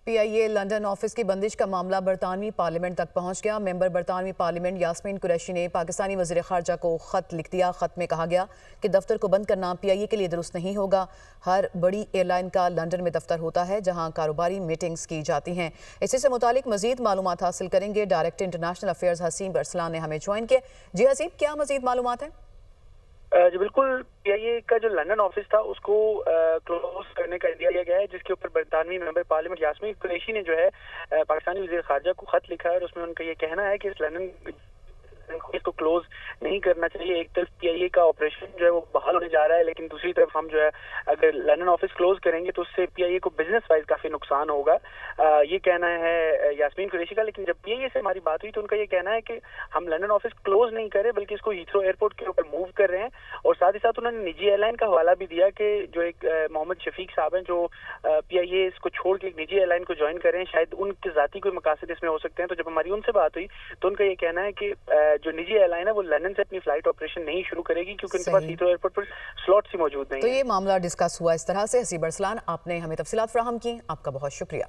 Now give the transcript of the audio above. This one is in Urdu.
پی آئی اے لندن آفس کی بندش کا معاملہ برطانوی پارلیمنٹ تک پہنچ گیا۔ ممبر برطانوی پارلیمنٹ یاسمین قریشی نے پاکستانی وزیر خارجہ کو خط لکھ دیا۔ خط میں کہا گیا کہ دفتر کو بند کرنا پی آئی اے کے لیے درست نہیں ہوگا۔ ہر بڑی ایئر لائن کا لندن میں دفتر ہوتا ہے جہاں کاروباری میٹنگز کی جاتی ہیں۔ اسی سے متعلق مزید معلومات حاصل کریں گے۔ ڈائریکٹر انٹرنیشنل افیئرز حسین ارسلان نے ہمیں جوائن کیا۔ جی حسین، کیا مزید معلومات ہیں؟ جی بالکل، پی آئی اے کا جو لندن آفس تھا اس کو کلوز کرنے کا دیا گیا ہے، جس کے اوپر برطانوی ممبر پارلیمنٹ یاسمین قریشی نے جو ہے پاکستانی وزیر خارجہ کو خط لکھا ہے، اور اس میں ان کا یہ کہنا ہے کہ اس لندن اس کو کلوز نہیں کرنا چاہیے۔ ایک طرف پی آئی اے کا آپریشن جو ہے وہ بحال ہونے جا رہا ہے، لیکن دوسری طرف ہم جو ہے اگر لندن آفس کلوز کریں گے تو اس سے پی آئی اے کو بزنس وائز کافی نقصان ہوگا، یہ کہنا ہے یاسمین قریشی کا۔ لیکن جب پی آئی اے سے ہماری بات ہوئی تو ان کا یہ کہنا ہے کہ ہم لندن آفس کلوز نہیں کر رہے بلکہ اس کو ہیتھرو ایئرپورٹ کے اوپر موو کر رہے ہیں، اور ساتھ ہی ساتھ انہوں نے نجی ایئر لائن کا حوالہ بھی دیا کہ جو ایک محمد شفیق صاحب ہیں جو پی آئی اے اس کو چھوڑ کے ایک نجی ایئر لائن کو جوائن کر رہے ہیں، شاید ان کے ذاتی کوئی مقاصد اس میں ہو سکتے ہیں۔ تو جب ہماری ان سے بات ہوئی تو ان کا یہ کہنا ہے کہ جو نجی ایئر لائن ہے وہ لندن سے اپنی فلائٹ آپریشن نہیں شروع کرے گی کیونکہ ان کے پاس ہیتھرو ایئرپورٹ پر سلاٹس ہی موجود نہیں ہیں۔ تو یہ معاملہ ڈسکس ہوا اس طرح سے۔ حسین ارسلان، آپ نے ہمیں تفصیلات فراہم کی، آپ کا بہت شکریہ۔